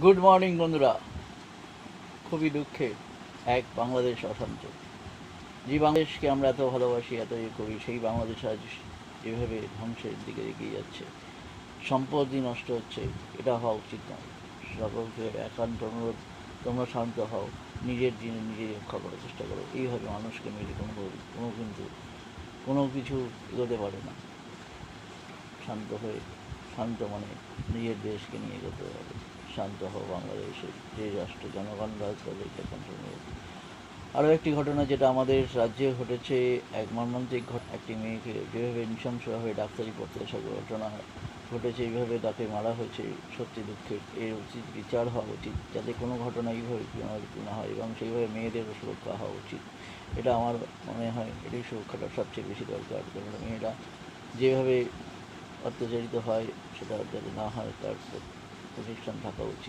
Good morning বন্ধুরা। খুবই দুঃখে এক বাংলাদেশ অশান্ত। যে বাংলাদেশকে আমরা এত ভালোবাসি, এত করি, সেই বাংলাদেশ আজ যেভাবে ধ্বংসের দিকে এগিয়ে যাচ্ছে, সম্পদই নষ্ট হচ্ছে, এটা হওয়া উচিত নয়। সকলকে একান্ত অনুরোধ, তোমরা শান্ত হও, নিজের জিনিস নিজে রক্ষা করার চেষ্টা করো। এইভাবে মানুষকে মেরে কোনো কিছু এগোতে পারে না। শান্ত হয়ে, শান্ত মানে নিজের দেশকে নিয়ে এগোতে হবে। শান্ত হও বাংলাদেশের যে রাষ্ট্র জনগণ রাজ করে, এখন আরও একটি ঘটনা যেটা আমাদের রাজ্যে ঘটেছে, এক মর্মান্তিক একটি মেয়েকে যেভাবে নৃশংসভাবে ডাক্তারি পড়তে আসা ঘটনা ঘটেছে, এইভাবে তাকে মারা হয়েছে, সত্যি দুঃখের। এর উচিত বিচার হওয়া উচিত, যাতে কোনো ঘটনা এইভাবে পুনরাবৃত্তি না হয়, এবং সেইভাবে মেয়েদেরও সুরক্ষা হওয়া উচিত। এটা আমার মনে হয়, এটাই সুরক্ষাটা সবচেয়ে বেশি দরকার। কারণ মেয়েরা যেভাবে অত্যাচারিত হয়, সেটা যাতে না হয় তার প্রতিষ্ঠান থাকা উচিত।